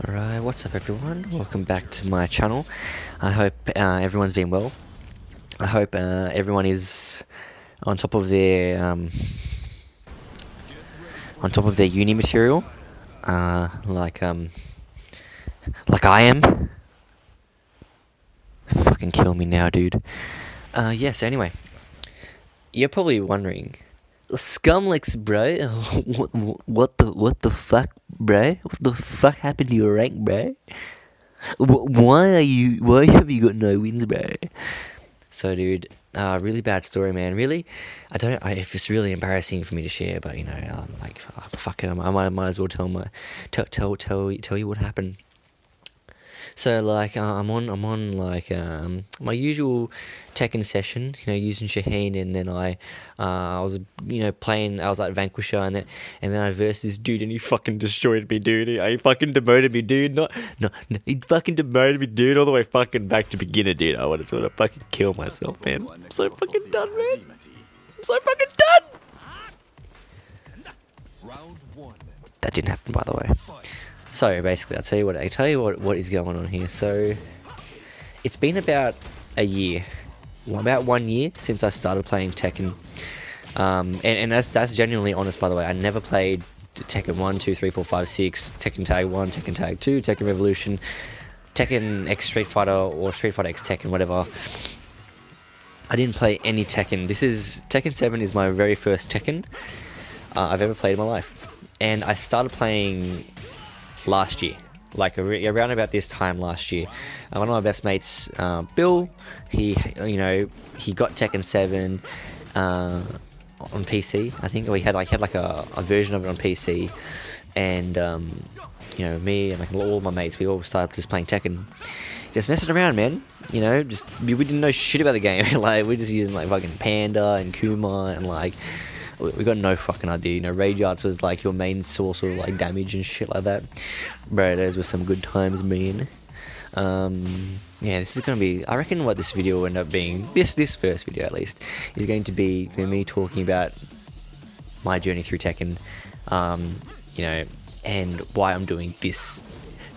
Alright, what's up everyone? Welcome back to my channel. I hope everyone's been well. I hope everyone is on top of their uni material, like I am. Fucking kill me now, dude. So anyway, you're probably wondering, Scumlex, bro. What the fuck, bro? What the fuck happened to your rank, bro? Why have you got no wins, bro? So, dude, really bad story, man. Really, if it's really embarrassing for me to share, but you know, fuck it, I might as well tell you what happened. So like I'm on like my usual Tekken session, you know, using Shaheen, and then I was playing. I was like Vanquisher, and then I versed this dude, and he fucking destroyed me, dude. He fucking demoted me, dude. No, he fucking demoted me, dude, all the way fucking back to beginner, dude. I wanted to fucking kill myself, man. I'm so fucking done, man. I'm so fucking done. That didn't happen, by the way. So basically, I'll tell you what is going on here. So it's been about a year, about 1 year since I started playing Tekken, and that's genuinely honest, by the way. I never played Tekken 1, 2, 3, 4, 5, 6, Tekken Tag 1, Tekken Tag 2, Tekken Revolution, Tekken X Street Fighter, or Street Fighter X Tekken, whatever. I didn't play any Tekken. Tekken 7 is my very first Tekken I've ever played in my life, and I started playing last year, like around about this time last year. One of my best mates, Bill, he got Tekken 7 on PC, I think, or he had like a version of it on PC, and me and like all my mates, we all started just playing Tekken, just messing around, man. You know, we didn't know shit about the game. Like, we're just using like fucking Panda and Kuma, and like we got no fucking idea. You know, Rage Arts was like your main source of like damage and shit like that. Bro, those were some good times, man. Yeah, this is gonna be, I reckon what this video will end up being, this first video at least, is going to be me talking about my journey through Tekken, and why I'm doing this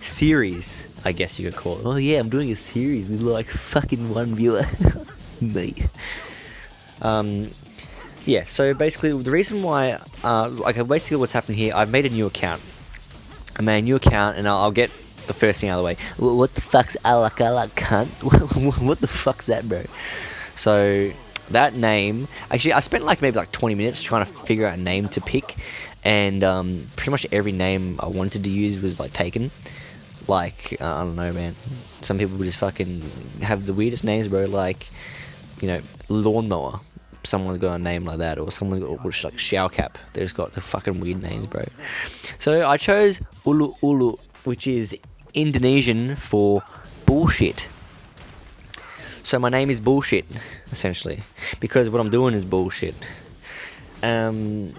series, I guess you could call it. Oh yeah, I'm doing a series with like fucking one viewer. Me. Yeah, so basically the reason why, basically what's happened here, I've made a new account. And I'll get the first thing out of the way. What the fuck's alak cunt? What the fuck's that, bro? So, that name, actually I spent maybe 20 minutes trying to figure out a name to pick. And pretty much every name I wanted to use was like taken. Like, I don't know, man. Some people would just fucking have the weirdest names, bro. Like, lawnmower. Someone's got a name like that, or someone's got like Shao Cap. They've got the fucking weird names, bro. So I chose Ulu Ulu, which is Indonesian for bullshit. So my name is bullshit, essentially, because what I'm doing is bullshit. My name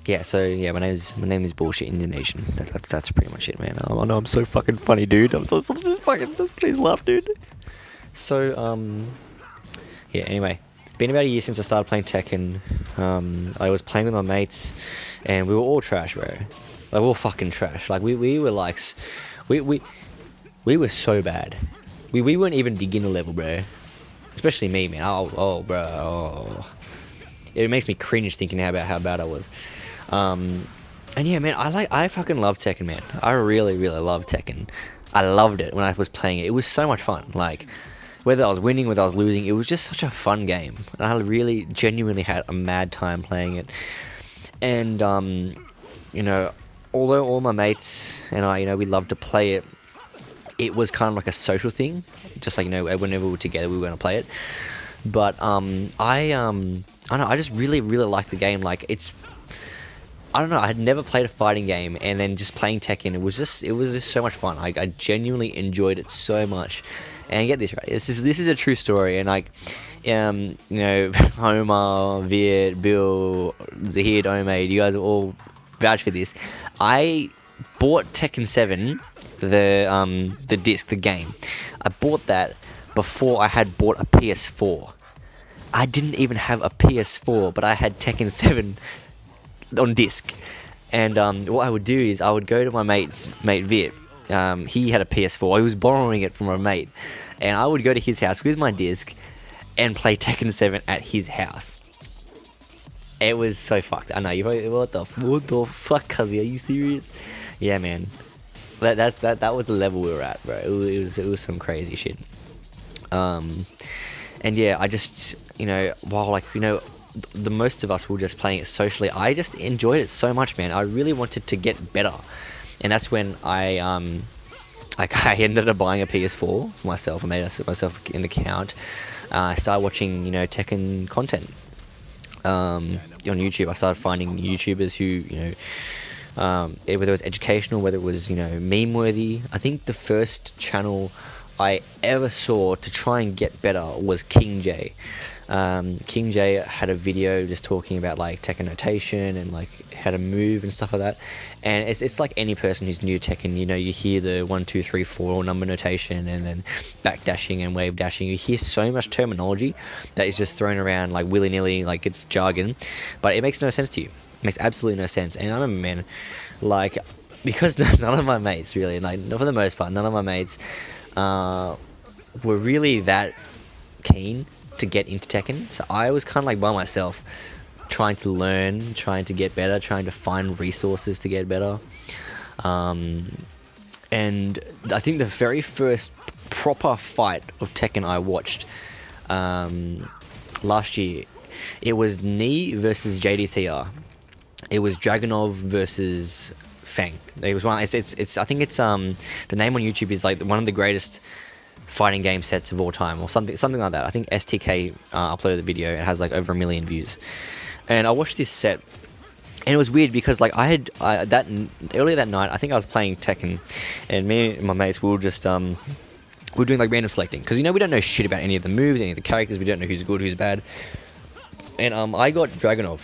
is bullshit Indonesian. That's pretty much it, man. I know I'm so fucking funny, dude. I'm so fucking. Please laugh, dude. So anyway. Been about a year since I started playing Tekken. I was playing with my mates, and we were all trash, bro. Like, we were fucking trash. Like, we were like, we were so bad. We weren't even beginner level, bro. Especially me, man. Bro. It makes me cringe thinking about how bad I was. And yeah, man, I fucking love Tekken, man. I really, really love Tekken. I loved it when I was playing it. It was so much fun. Like, whether I was winning, whether I was losing, it was just such a fun game. And I really, genuinely had a mad time playing it. And, although all my mates and I, we loved to play it, it was kind of like a social thing. Just like, whenever we were together, we were going to play it. But, I don't know, I just really, really liked the game. Like, I don't know, I had never played a fighting game, and then just playing Tekken, it was just so much fun. I genuinely enjoyed it so much. And get this right, this is a true story, and like, Omar, Viet, Bill, Zahid, Omid, you guys all vouch for this. I bought Tekken 7, the disc, the game. I bought that before I had bought a PS4. I didn't even have a PS4, but I had Tekken 7 on disc. And what I would do is I would go to my mate Viet, he had a PS4. He was borrowing it from a mate, and I would go to his house with my disc and play Tekken 7 at his house. It was so fucked. I know you're probably, what the fuck, Cuzzy? Are you serious? Yeah, man. That was the level we were at, bro. It was some crazy shit. And yeah, I just, while the most of us were just playing it socially, I just enjoyed it so much, man. I really wanted to get better, and that's when I ended up buying a PS4 for myself. I made myself an account. I started watching Tekken content on YouTube. I started finding YouTubers who whether it was educational, whether it was meme worthy. I think the first channel I ever saw to try and get better was King J. King J had a video just talking about like Tekken notation and like how to move and stuff like that. And it's like any person who's new to Tekken, you hear the 1, 2, 3, 4 number notation and then backdashing and wave dashing. You hear so much terminology that is just thrown around like willy-nilly, like it's jargon, but it makes no sense to you. It makes absolutely no sense. And I remember, man, like, because none of my mates really, like for the most part, none of my mates were really that keen to get into Tekken, so I was kind of like by myself, trying to learn, trying to get better, trying to find resources to get better. And I think the very first proper fight of Tekken I watched last year, it was Knee versus JDCR. It was Dragunov versus Fang. It was one. It's I think it's the name on YouTube is like one of the greatest fighting game sets of all time, or something like that. I think STK uploaded the video. It has like over 1 million views, and I watched this set, and it was weird because like earlier that night, I think I was playing Tekken, and me and my mates we were just we were doing like random selecting because we don't know shit about any of the moves, any of the characters. We don't know who's good, who's bad, and I got Dragunov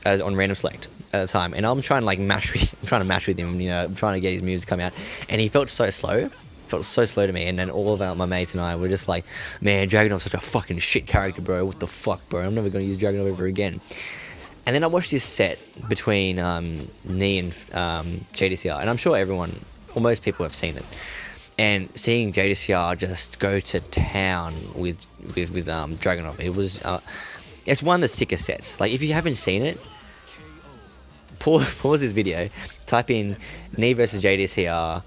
as on random select at the time, and I'm trying to match with him, I'm trying to get his moves to come out, and he felt so slow to me. And then all of my mates and I were just like, man, Dragunov's such a fucking shit character, bro. What the fuck, bro? I'm never gonna use Dragunov ever again. And then I watched this set between Knee and JDCR, and I'm sure everyone, or most people, have seen it. And seeing JDCR just go to town with Dragunov, it's one of the sickest sets. Like, if you haven't seen it, pause this video, type in Knee versus JDCR,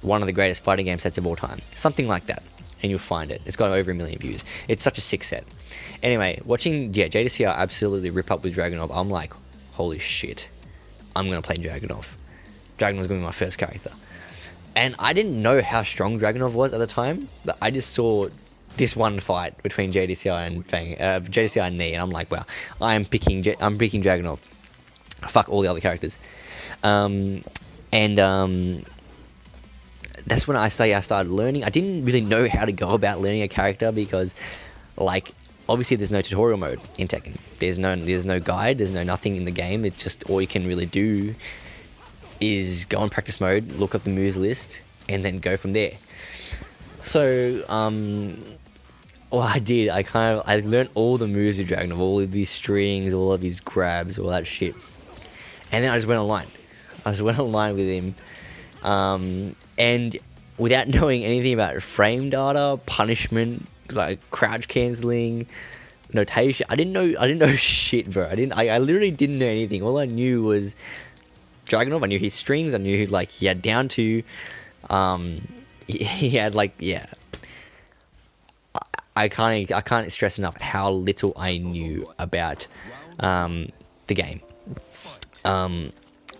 one of the greatest fighting game sets of all time, something like that, and you'll find it. It's got over 1 million views. It's such a sick set. Anyway, watching JDCR absolutely rip up with Dragunov, I'm like, holy shit, I'm gonna play Dragunov. Dragunov's gonna be my first character. And I didn't know how strong Dragunov was at the time, but I just saw this one fight between JDCR and JDCR and Knee, and I'm like, wow, I'm picking Dragunov. Fuck all the other characters. That's when I started learning. I didn't really know how to go about learning a character because, like, obviously there's no tutorial mode in Tekken. There's no guide. There's no nothing in the game. It's just all you can really do is go on practice mode, look up the moves list, and then go from there. So, what I did, I learned all the moves of Dragunov, all of these strings, all of these grabs, all that shit. And then I just went online. With him. And without knowing anything about frame data, punishment, like crouch cancelling, notation, I didn't know shit, bro. I literally didn't know anything. All I knew was Dragunov. I knew his strings. I knew he had down to, he had I can't stress enough how little I knew about the game.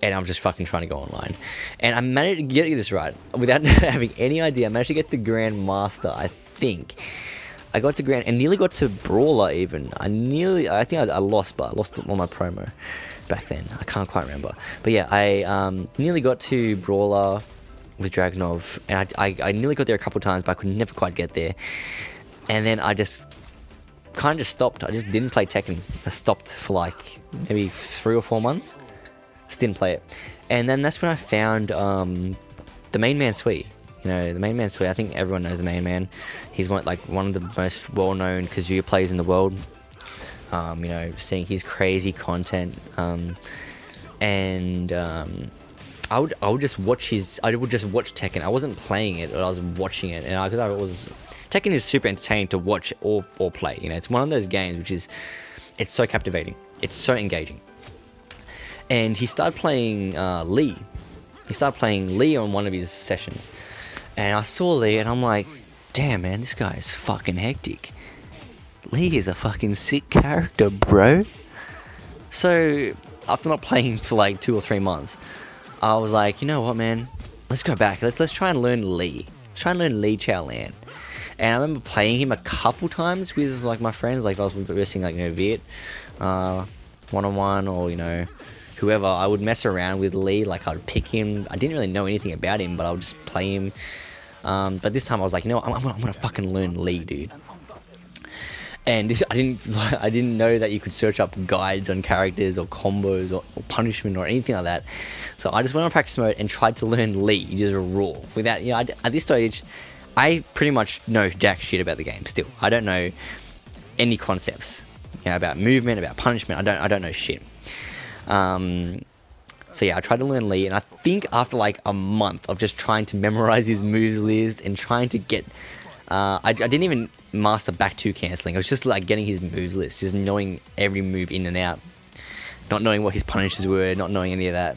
And I'm just fucking trying to go online. And I managed to get this right. Without having any idea, I managed to get to Grand Master, I think. I got to Grand, and nearly got to Brawler even. I think I lost, but I lost it on my promo back then. I can't quite remember. But yeah, I nearly got to Brawler with Dragunov, and I nearly got there a couple times, but I could never quite get there. And then I just kind of stopped. I just didn't play Tekken. I stopped for maybe 3 or 4 months. Just didn't play it. And then that's when I found the Main Man Sui. The Main Man Sui, I think everyone knows the Main Man. He's one of the most well-known Kazuya players in the world. Seeing his crazy content. And I would just watch Tekken. I wasn't playing it, but I was watching it, and Tekken is super entertaining to watch or play. You know, it's one of those games it's so captivating, it's so engaging. And he started playing Lee. He started playing Lee on one of his sessions, and I saw Lee, and I'm like, damn man, this guy is fucking hectic. Lee is a fucking sick character, bro. So after not playing for like 2 or 3 months, I was like, you know what, man? Let's go back. Let's try and learn Lee. Let's try and learn Lee Chao Lan. And I remember playing him a couple times with like my friends. Like I was versing like Viet, one-on-one, or whoever. I would mess around with Lee. Like I'd pick him. I didn't really know anything about him, but I would just play him. But this time I was like, I'm gonna fucking learn Lee, dude. And I didn't know that you could search up guides on characters or combos or punishment or anything like that. So I just went on practice mode and tried to learn Lee just raw. Without, at this stage, I pretty much know jack shit about the game still. I don't know any concepts, about movement, about punishment. I don't know shit. So yeah, I tried to learn Lee, and I think after like a month of just trying to memorize his moves list and trying to get, I didn't even master back 2 cancelling. I was just like getting his moves list, just knowing every move in and out, not knowing what his punishes were, not knowing any of that.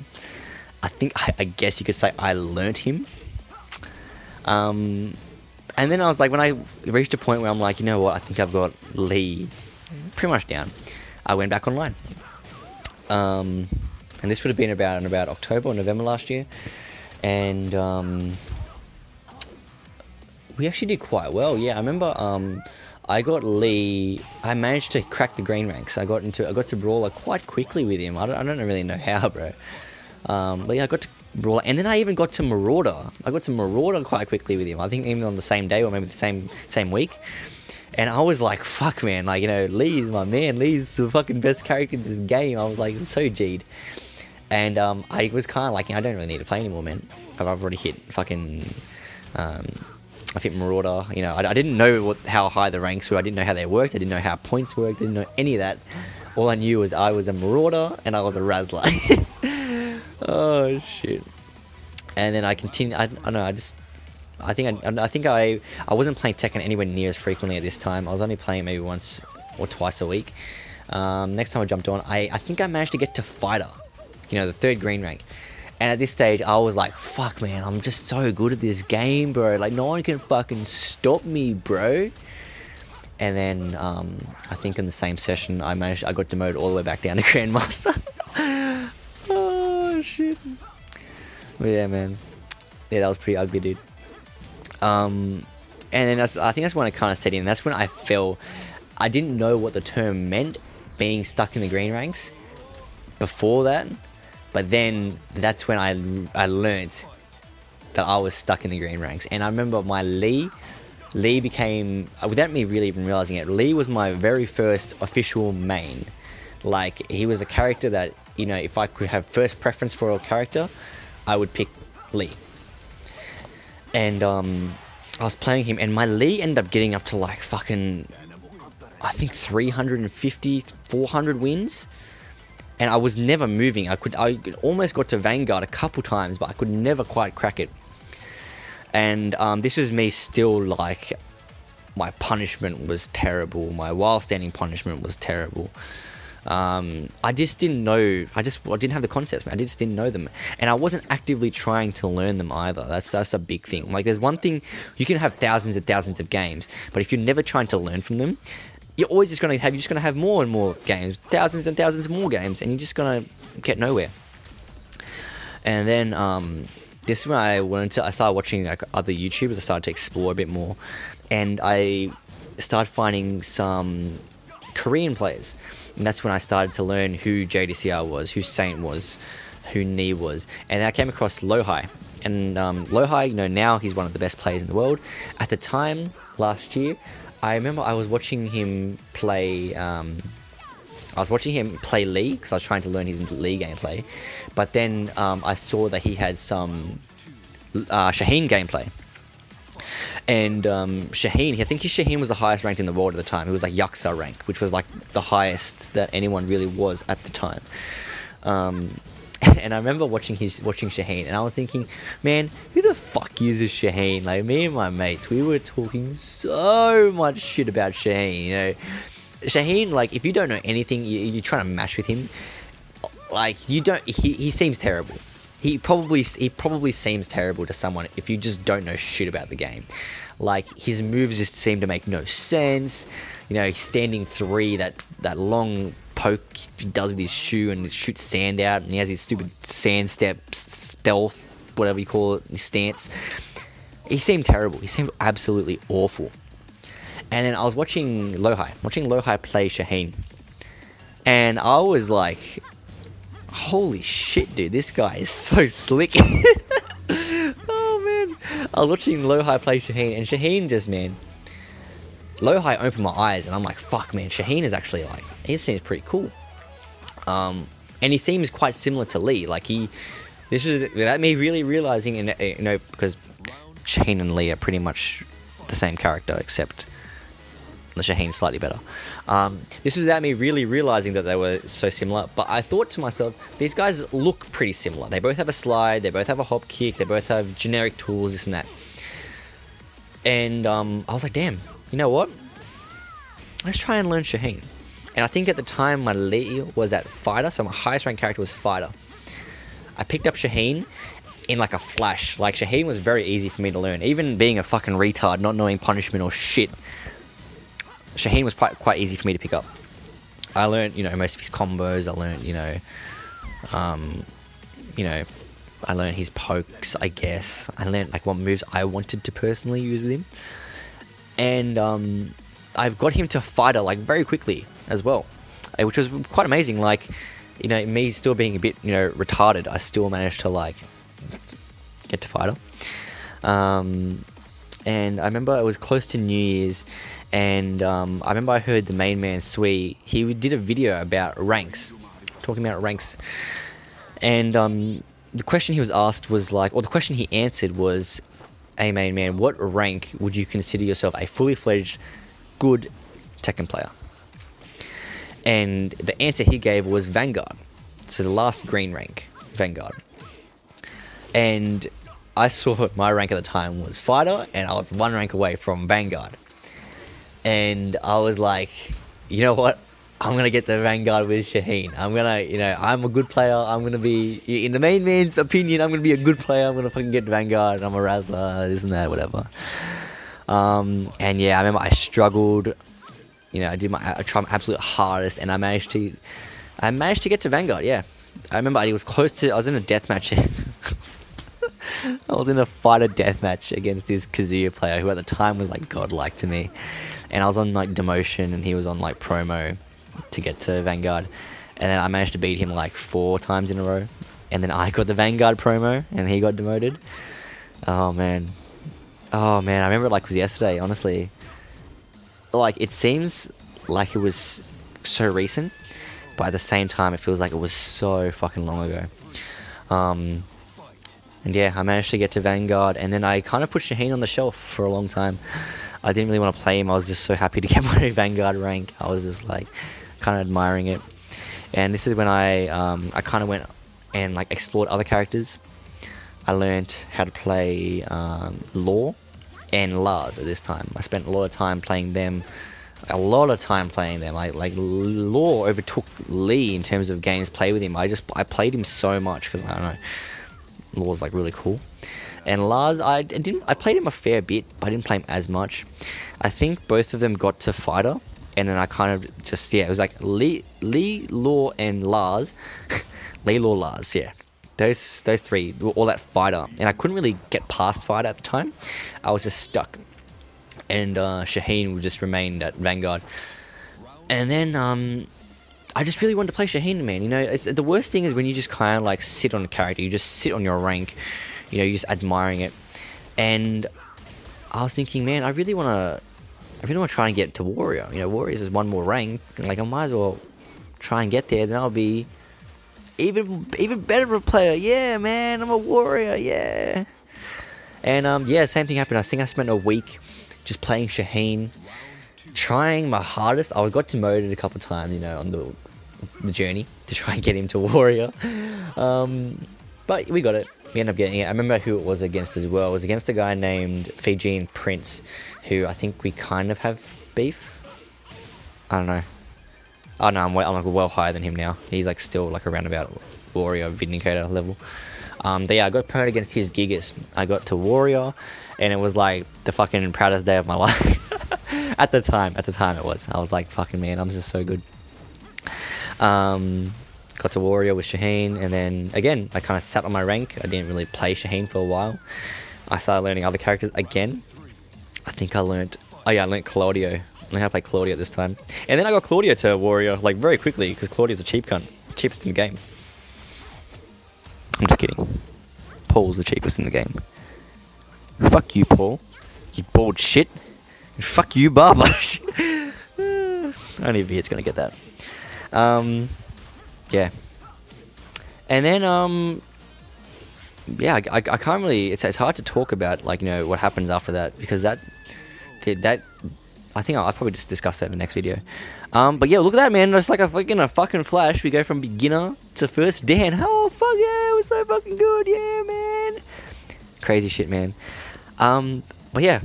I guess you could say I learnt him. And then I was like, when I reached a point where I'm like, you know what, I think I've got Lee pretty much down, I went back online. And this would have been about October or November last year. And we actually did quite well. Yeah, I remember I got Lee. I managed to crack the green ranks. I got to Brawler quite quickly with him. I don't really know how, bro. But yeah, I got to Brawler, and then I even got to Marauder. I got to Marauder quite quickly with him. I think even on the same day or maybe the same week. And I was like, fuck, man. Like, Lee's my man. Lee's the fucking best character in this game. I was like, so G'd. And I was kind of like, I don't really need to play anymore, man. I've already hit fucking... I hit Marauder. I didn't know how high the ranks were. I didn't know how they worked. I didn't know how points worked. I didn't know any of that. All I knew was I was a Marauder and I was a Razzler. Oh shit! And then I continued. I don't know. I think I wasn't playing Tekken anywhere near as frequently at this time. I was only playing maybe once or twice a week. Next time I jumped on, I think I managed to get to Fighter. The 3rd green rank. And at this stage, I was like, fuck, man, I'm just so good at this game, bro. Like, no one can fucking stop me, bro. And then, I think in the same session, I got demoted all the way back down to Grandmaster. Oh, shit. But yeah, man. Yeah, that was pretty ugly, dude. And then I think that's when I kind of set in. That's when I fell. I didn't know what the term meant, being stuck in the green ranks, before that. But then that's when I learnt that I was stuck in the green ranks. And I remember my Lee became, without me really even realizing it, Lee was my very first official main. Like, he was a character that, if I could have first preference for a character, I would pick Lee. And I was playing him, and my Lee ended up getting up to like fucking, I think 350, 400 wins. And I was never moving. I almost got to Vanguard a couple times, but I could never quite crack it. And this was me still like, my punishment was terrible. My while standing punishment was terrible. I just didn't know. I didn't have the concepts, man. I just didn't know them, and I wasn't actively trying to learn them either. That's a big thing. Like, there's one thing, you can have thousands and thousands of games, but if you're never trying to learn from them, you're always just going to have more and more games, thousands and thousands more games, and you're just going to get nowhere. And then this is when I started watching like other YouTubers. I started to explore a bit more, and I started finding some Korean players, and that's when I started to learn who JDCR was, who Saint was, who Knee was, and I came across Lohai. And Lohai, now he's one of the best players in the world. At the time, last year, I remember I was watching him play. Lee because I was trying to learn his Lee gameplay, but then I saw that he had some Shaheen gameplay. And Shaheen, I think Shaheen was the highest ranked in the world at the time. He was like Yaksa rank, which was like the highest that anyone really was at the time. And I remember watching Shaheen, and I was thinking, man, who the fuck uses Shaheen? Like, me and my mates, we were talking so much shit about Shaheen. You know, Shaheen, like, if you don't know anything, you're trying to match with him. Like, you don't. He seems terrible. He probably seems terrible to someone if you just don't know shit about the game. Like, his moves just seem to make no sense. You know, standing three, that long poke he does with his shoe and it shoots sand out, and he has his stupid sand step stealth, whatever you call it, his stance. He seemed terrible. He seemed absolutely awful. And then I was watching Lohai play Shaheen, and I was like, holy shit, dude, this guy is so slick. Oh man, I was watching Lohai play Shaheen, and Shaheen just, man, Lohai opened my eyes, and I'm like, fuck, man, Shaheen is actually, like, he seems pretty cool. And he seems quite similar to Lee. Like, this was without me really realizing, and you know, because Shaheen and Lee are pretty much the same character, except Shaheen's slightly better. This was without me really realizing that they were so similar, but I thought to myself, these guys look pretty similar. They both have a slide, they both have a hop kick, they both have generic tools, this and that. And I was like, damn, you know what? Let's try and learn Shaheen. And I think at the time my Lee was at Fighter, so my highest ranked character was Fighter. I picked up Shaheen in like a flash. Like, Shaheen was very easy for me to learn. Even being a fucking retard, not knowing punishment or shit, Shaheen was quite easy for me to pick up. I learned, you know, most of his combos. I learned, I learned his pokes, I guess. I learned, like, what moves I wanted to personally use with him. And I've got him to Fighter, like, very quickly as well, which was quite amazing. Like, you know, me still being a bit, you know, retarded, I still managed to, like, get to Fighter. And I remember it was close to New Year's, and I remember I heard the main man Sui, he did a video about ranks, talking about ranks, and the question he was asked was like, or the question he answered was, hey main man, what rank would you consider yourself a fully fledged good Tekken player? And the answer he gave was Vanguard, so the last green rank, Vanguard. And I saw my rank at the time was Fighter, and I was one rank away from Vanguard. And I was like, you know what? I'm going to get the Vanguard with Shaheen. I'm going to, you know, I'm a good player. I'm going to be, in the main man's opinion, I'm going to be a good player. I'm going to fucking get Vanguard. I'm a Razzler, this and that, whatever. And yeah, I remember I struggled. You know, I tried my absolute hardest, and I managed to get to Vanguard, yeah. I remember I was in a deathmatch. I was in a fighter deathmatch against this Kazuya player who at the time was like godlike to me. And I was on like demotion and he was on like promo to get to Vanguard. And then I managed to beat him like 4 times in a row. And then I got the Vanguard promo and he got demoted. Oh man, I remember it like it was yesterday, honestly. Like, it seems like it was so recent, but at the same time it feels like it was so fucking long ago. And yeah, I managed to get to Vanguard, and then I kind of put Shaheen on the shelf for a long time. I didn't really want to play him. I was just so happy to get my Vanguard rank. I was just like kind of admiring it. And this is when I kind of went and like explored other characters. I learned how to play Law and Lars at this time. I spent a lot of time playing them. Like Law overtook Lee in terms of games played with him. I played him so much because I don't know. Law's like really cool. And Lars, I played him a fair bit, but I didn't play him as much. I think both of them got to Fighter, and then I kind of just, it was like Lee, Law, and Lars. Lee, Law, Lars, yeah. Those 3 were all at Fighter, and I couldn't really get past Fighter at the time. I was just stuck. And Shaheen just remained at Vanguard. And then I just really wanted to play Shaheen, man. You know, the worst thing is when you just kind of like sit on a character, you just sit on your rank, you know, you're just admiring it. And I was thinking, man, I really want to try and get to Warrior. You know, Warriors is one more rank. Like, I might as well try and get there. Then I'll be even better of a player. Yeah, man, I'm a Warrior. Yeah. And yeah, same thing happened. I think I spent a week just playing Shaheen, trying my hardest. I got demoted a couple of times, you know, on the the journey to try and get him to warrior. But we got it. We ended up getting it. I remember who it was against as well. It was against a guy named Fijian Prince, who I think we kind of have beef. I don't know. Oh no, I'm like well higher than him now. He's like still like around about warrior Vindicator level. But yeah, I got promoted against his Gigas. I got to warrior, and it was like the fucking proudest day of my life. At the time it was. I was like, fucking man, I'm just so good. Got to warrior with Shaheen, and then again I kind of sat on my rank. I didn't really play Shaheen for a while. I started learning other characters again. I think I learned Claudio. I learned how to play Claudio this time, and then I got Claudio to warrior like very quickly because Claudio's a cheap cunt, cheapest in the game. I'm just kidding. Paul's the cheapest in the game. Fuck you, Paul. You bald shit. And fuck you, Barber. Only Viet's gonna get that. Yeah. And then yeah, I can't really. It's hard to talk about like what happens after that because that I think I'll probably just discuss that in the next video. But yeah, look at that, man. It's like a fucking flash. We go from beginner to first Dan. Oh fuck yeah, it was so fucking good, yeah, man. Crazy shit, man. But yeah,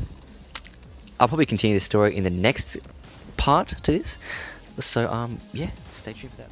I'll probably continue this story in the next part to this. So yeah, stay tuned for that.